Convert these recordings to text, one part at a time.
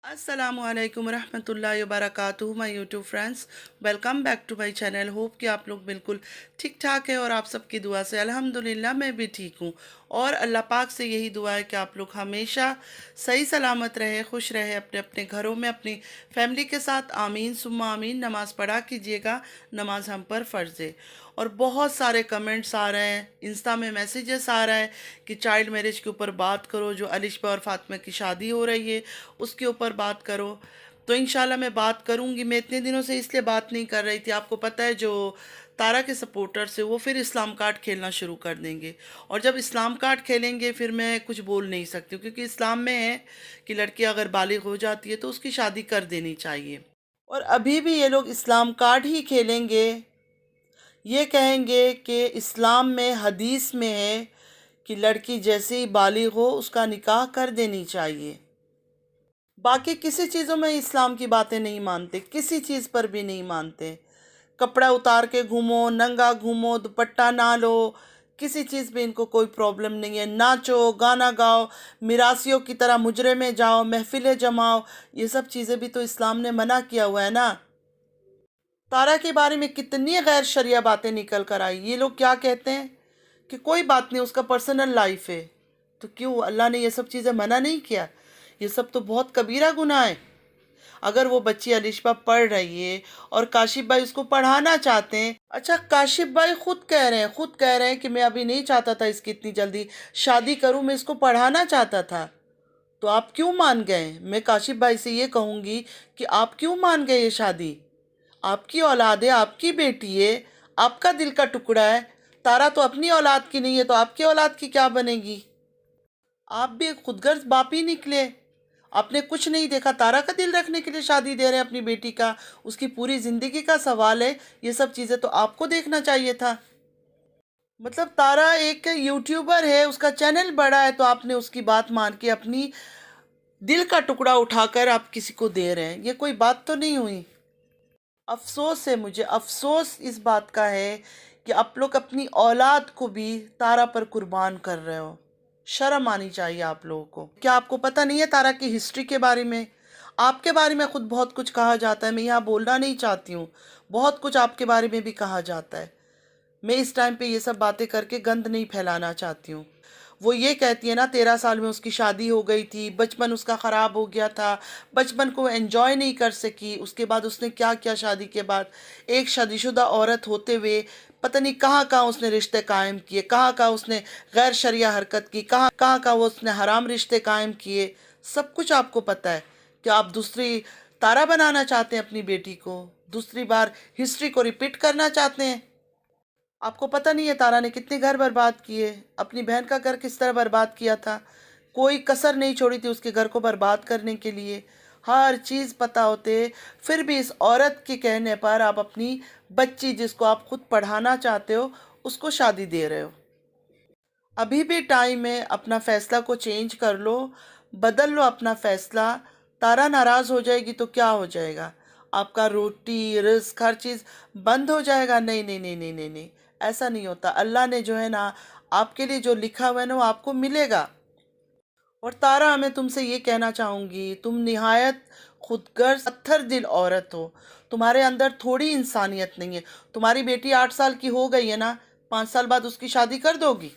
अस्सलामु अलैकुम रहमतुल्लाहि व बरकातुहू my YouTube friends. Welcome back to my channel. Hope कि आप लोग बिल्कुल ठीक ठाक है और आप सबकी दुआ से अल्हम्दुलिल्लाह मैं भी ठीक हूँ। और अल्लाह पाक से यही दुआ है कि आप लोग हमेशा सही सलामत रहे, खुश रहे अपने अपने घरों में अपनी फैमिली के साथ। आमीन सुम्मा आमीन। नमाज़ पढ़ा कीजिएगा, नमाज हम पर फ़र्ज़ है। और बहुत सारे कमेंट्स आ रहे हैं, इंस्टा में मैसेजेस आ रहा है कि चाइल्ड मैरिज के ऊपर बात करो, जो अलिशबा और फातिमा की शादी हो रही है उसके ऊपर बात करो। तो इंशाल्लाह मैं बात करूंगी। मैं इतने दिनों से इसलिए बात नहीं कर रही थी, आपको पता है जो तारा के सपोर्टर्स है वो फिर इस्लाम कार्ड खेलना शुरू कर देंगे। और जब इस्लाम कार्ड खेलेंगे फिर मैं कुछ बोल नहीं सकती हूँ, क्योंकि इस्लाम में है कि लड़की अगर बालिग हो जाती है तो उसकी शादी कर देनी चाहिए। और अभी भी ये लोग इस्लाम कार्ड ही खेलेंगे। ये कहेंगे कि इस्लाम में हदीस में है कि लड़की जैसे ही बालिग हो उसका निकाह कर देनी चाहिए। बाकी किसी चीज़ों में इस्लाम की बातें नहीं मानते, किसी चीज़ पर भी नहीं मानते। कपड़ा उतार के घूमो, नंगा घूमो, दुपट्टा ना लो, किसी चीज़ में इनको कोई प्रॉब्लम नहीं है। नाचो, गाना गाओ, मिरासियों की तरह मुजरे में जाओ, महफिलें जमाओ, ये सब चीज़ें भी तो इस्लाम ने मना किया हुआ है ना। तारा के बारे में कितनी गैर शरिया बातें निकल कर आई। ये लोग क्या कहते हैं कि कोई बात नहीं, उसका पर्सनल लाइफ है। तो क्यों अल्लाह ने ये सब चीज़ें मना नहीं किया? ये सब तो बहुत कबीरा गुनाह है। अगर वो बच्ची अलिशबा पढ़ रही है और काशिफ भाई उसको पढ़ाना चाहते हैं, अच्छा काशिफ भाई खुद कह रहे हैं कि मैं अभी नहीं चाहता था इसकी इतनी जल्दी शादी करूं, मैं इसको पढ़ाना चाहता था। तो आप क्यों मान गए? मैं काशिफ भाई से ये कहूंगी कि आप क्यों मान गए ये शादी? आपकी औलाद है, आपकी बेटी है, आपका दिल का टुकड़ा है। तारा तो अपनी औलाद की नहीं है, तो आपकी औलाद की क्या बनेगी? आप भी एक खुदगर्ज बाप ही निकले। आपने कुछ नहीं देखा, तारा का दिल रखने के लिए शादी दे रहे हैं अपनी बेटी का। उसकी पूरी जिंदगी का सवाल है। ये सब चीज़ें तो आपको देखना चाहिए था। मतलब तारा एक यूट्यूबर है, उसका चैनल बड़ा है, तो आपने उसकी बात मान के अपनी दिल का टुकड़ा उठाकर आप किसी को दे रहे हैं। ये कोई बात तो नहीं हुई। अफसोस है, मुझे अफसोस इस बात का है कि आप लोग अपनी औलाद को भी तारा पर कुर्बान कर रहे हो। शर्म आनी चाहिए आप लोगों को। क्या आपको पता नहीं है तारा की हिस्ट्री के बारे में? आपके बारे में खुद बहुत कुछ कहा जाता है, मैं यहाँ बोलना नहीं चाहती हूँ। बहुत कुछ आपके बारे में भी कहा जाता है। मैं इस टाइम पे ये सब बातें करके गंद नहीं फैलाना चाहती हूँ। वो ये कहती है ना, 13 साल में उसकी शादी हो गई थी, बचपन उसका ख़राब हो गया था, बचपन को एंजॉय नहीं कर सकी। उसके बाद उसने क्या किया शादी के बाद? एक शादीशुदा औरत होते हुए पता नहीं कहाँ कहाँ उसने रिश्ते कायम किए, कहाँ कहाँ उसने गैर शरिया हरकत की, कहाँ कहाँ कहाँ वो उसने हराम रिश्ते कायम किए। सब कुछ आपको पता है। कि आप दूसरी तारा बनाना चाहते हैं अपनी बेटी को? दूसरी बार हिस्ट्री को रिपीट करना चाहते हैं? आपको पता नहीं है तारा ने कितने घर बर्बाद किए? अपनी बहन का घर किस तरह बर्बाद किया था? कोई कसर नहीं छोड़ी थी उसके घर को बर्बाद करने के लिए। हर चीज़ पता होते फिर भी इस औरत के कहने पर आप अपनी बच्ची, जिसको आप खुद पढ़ाना चाहते हो, उसको शादी दे रहे हो। अभी भी टाइम है, अपना फैसला को चेंज कर लो, बदल लो अपना फैसला। तारा नाराज़ हो जाएगी तो क्या हो जाएगा? आपका रोटी रिस्क हर चीज़ बंद हो जाएगा? नहीं नहीं नहीं नहीं नहीं नहीं, ऐसा नहीं होता। अल्लाह ने जो है ना आपके लिए जो लिखा हुआ है ना वो आपको मिलेगा। और तारा, मैं तुमसे ये कहना चाहूँगी, तुम निहायत खुदगर्ज पत्थर दिल औरत हो। तुम्हारे अंदर थोड़ी इंसानियत नहीं है। तुम्हारी बेटी 8 साल की हो गई है ना, 5 साल बाद उसकी शादी कर दोगी?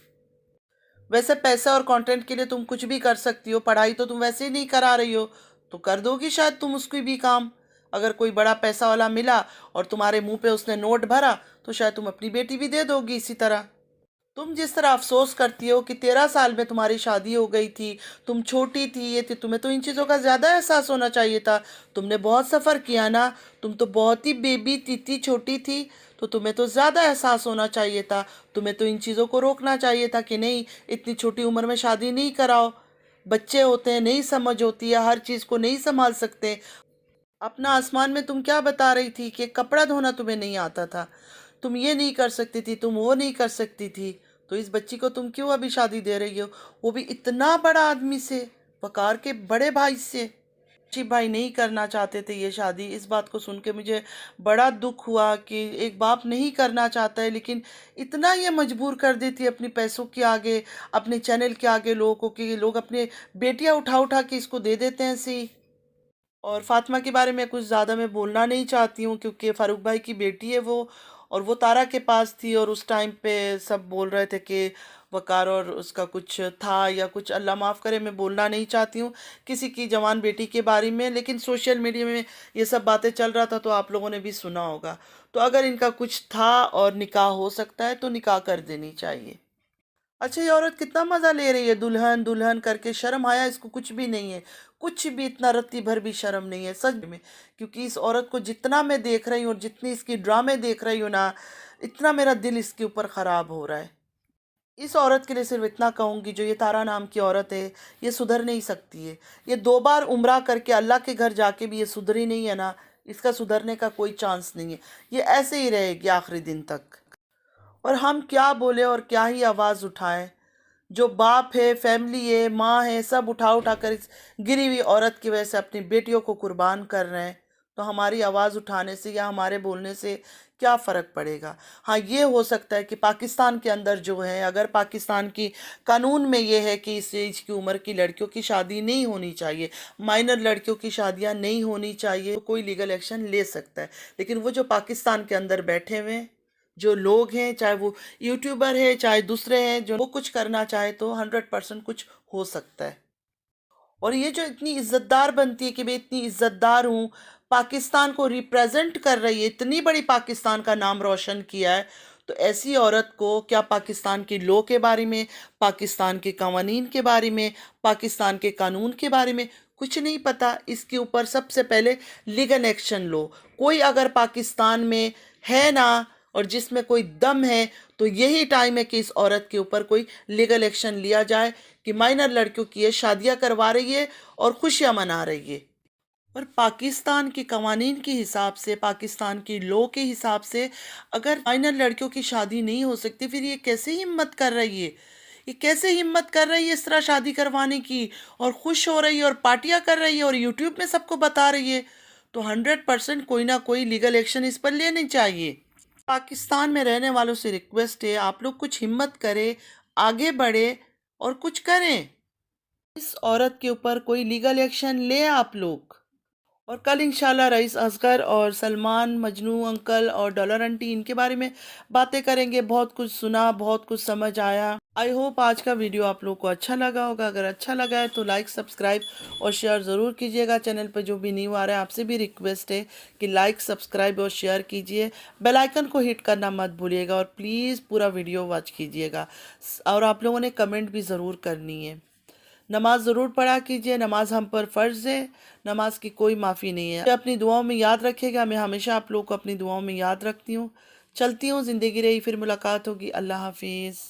वैसे पैसा और कंटेंट के लिए तुम कुछ भी कर सकती हो, पढ़ाई तो तुम वैसे ही नहीं करा रही हो, तो कर दोगी शायद तुम उसकी भी काम। अगर कोई बड़ा पैसा वाला मिला और तुम्हारे मुंह पे उसने नोट भरा तो शायद तुम अपनी बेटी भी दे दोगी इसी तरह। तुम जिस तरह अफसोस करती हो कि 13 साल में तुम्हारी शादी हो गई थी, तुम छोटी थी, ये थी, तुम्हें तो इन चीज़ों का ज़्यादा एहसास होना चाहिए था। तुमने बहुत सफ़र किया ना, तुम तो बहुत ही बेबी थी, छोटी थी, तो तुम्हें तो ज़्यादा एहसास होना चाहिए था। तुम्हें तो इन चीज़ों को रोकना चाहिए था कि नहीं, इतनी छोटी उम्र में शादी नहीं कराओ। बच्चे होते हैं, नहीं समझ होती है, हर चीज़ को नहीं संभाल सकते। अपना आसमान में तुम क्या बता रही थी कि कपड़ा धोना तुम्हें नहीं आता था, तुम ये नहीं कर सकती थी, तुम वो नहीं कर सकती थी। तो इस बच्ची को तुम क्यों अभी शादी दे रही हो? वो भी इतना बड़ा आदमी से, वकार के बड़े भाई से। जी भाई नहीं करना चाहते थे ये शादी। इस बात को सुन के मुझे बड़ा दुख हुआ कि एक बाप नहीं करना चाहता है, लेकिन इतना ये मजबूर कर देती है अपने पैसों के आगे, अपने चैनल के आगे लोगों को, कि लोग अपने बेटियां उठा उठा के इसको दे देते हैं ऐसे ही। اور فاطمہ کے بارے میں کچھ زیادہ میں بولنا نہیں چاہتی ہوں، کیونکہ فاروق بھائی کی بیٹی ہے وہ، اور وہ تارا کے پاس تھی، اور اس ٹائم پہ سب بول رہے تھے کہ وقار اور اس کا کچھ تھا یا کچھ، اللہ معاف کرے، میں بولنا نہیں چاہتی ہوں کسی کی جوان بیٹی کے بارے میں، لیکن سوشل میڈیا میں یہ سب باتیں چل رہا تھا تو آپ لوگوں نے بھی سنا ہوگا۔ تو اگر ان کا کچھ تھا اور نکاح ہو سکتا ہے تو نکاح کر دینی چاہیے۔ اچھا، یہ عورت کتنا مزہ لے رہی ہے، دلہن دلہن کر کے، شرم آیا اس کو کچھ بھی نہیں ہے، کچھ بھی، اتنا رتی بھر بھی شرم نہیں ہے سچ میں، کیونکہ اس عورت کو جتنا میں دیکھ رہی ہوں اور جتنی اس کی ڈرامے دیکھ رہی ہوں نا، اتنا میرا دل اس کے اوپر خراب ہو رہا ہے۔ اس عورت کے لیے صرف اتنا کہوں گی، جو یہ تارا نام کی عورت ہے، یہ سدھر نہیں سکتی ہے، یہ 2 بار عمرہ کر کے اللہ کے گھر جا کے بھی یہ سدھری نہیں ہے نا، اس کا سدھرنے کا کوئی چانس نہیں ہے، یہ ایسے ہی رہے گی آخری دن تک۔ اور ہم کیا بولے اور کیا ہی آواز اٹھائیں، جو باپ ہے، فیملی ہے، ماں ہے، سب اٹھا اٹھا کر اس گری ہوئی عورت کی وجہ سے اپنی بیٹیوں کو قربان کر رہے ہیں، تو ہماری آواز اٹھانے سے یا ہمارے بولنے سے کیا فرق پڑے گا؟ ہاں، یہ ہو سکتا ہے کہ پاکستان کے اندر جو ہے، اگر پاکستان کی قانون میں یہ ہے کہ اس ایج کی عمر کی لڑکیوں کی شادی نہیں ہونی چاہیے، مائنر لڑکیوں کی شادیاں نہیں ہونی چاہیے، تو کوئی لیگل ایکشن لے سکتا ہے، لیکن وہ جو پاکستان کے اندر بیٹھے ہوئے ہیں، جو لوگ ہیں، چاہے وہ یوٹیوبر ہے، چاہے دوسرے ہیں، جو وہ کچھ کرنا چاہے تو 100% کچھ ہو سکتا ہے۔ اور یہ جو اتنی عزت دار بنتی ہے کہ میں اتنی عزت دار ہوں، پاکستان کو ریپریزنٹ کر رہی ہے، اتنی بڑی پاکستان کا نام روشن کیا ہے، تو ایسی عورت کو کیا پاکستان کی لو کے بارے میں، پاکستان کے قوانین کے بارے میں، پاکستان کے قانون کے بارے میں کچھ نہیں پتا؟ اس کے اوپر سب سے پہلے لیگل ایکشن لو۔ کوئی اگر پاکستان میں ہے نا، اور جس میں کوئی دم ہے، تو یہی ٹائم ہے کہ اس عورت کے اوپر کوئی لیگل ایکشن لیا جائے کہ مائنر لڑکیوں کی یہ شادیاں کروا رہی ہے اور خوشیاں منا رہی ہے۔ اور پاکستان کے قوانین کے حساب سے، پاکستان کی لو کے حساب سے، اگر مائنر لڑکیوں کی شادی نہیں ہو سکتی، پھر یہ کیسے ہمت کر رہی ہے؟ یہ کیسے ہمت کر رہی ہے اس طرح شادی کروانے کی، اور خوش ہو رہی ہے اور پارٹیاں کر رہی ہے اور یوٹیوب میں سب کو بتا رہی ہے؟ تو 100% کوئی نہ کوئی لیگل ایکشن اس پر لینے چاہیے۔ پاکستان میں رہنے والوں سے ریکویسٹ ہے، آپ لوگ کچھ ہمت کریں، آگے بڑھیں اور کچھ کریں، اس عورت کے اوپر کوئی لیگل ایکشن لیں آپ لوگ۔ اور کل انشاءاللہ رئیس اصغر اور سلمان، مجنو انکل اور ڈالر انٹی، ان کے بارے میں باتیں کریں گے۔ بہت کچھ سنا، بہت کچھ سمجھ آیا۔ آئی ہوپ آج کا ویڈیو آپ لوگ کو اچھا لگا ہوگا۔ اگر اچھا لگا ہے تو لائک، سبسکرائب اور شیئر ضرور کیجیے گا۔ چینل پہ جو بھی نیو آ رہا ہے، آپ سے بھی ریکویسٹ ہے کہ لائک، سبسکرائب اور شیئر کیجیے، بیل آئیکن کو ہٹ کرنا مت بھولیے گا، اور پلیز پورا ویڈیو واچ کیجیے گا، اور آپ لوگوں نے کمنٹ بھی ضرور کرنی ہے۔ نماز ضرور پڑھا کیجیے، نماز ہم پر فرض ہے، نماز کی کوئی معافی نہیں ہے۔ اپنی دعاؤں میں یاد رکھے گا، میں ہمیشہ آپ لوگ کو اپنی دعاؤں میں یاد رکھتی ہوں۔ چلتی ہوں، زندگی رہی، پھر ملاقات ہوگی۔ اللہ حافظ۔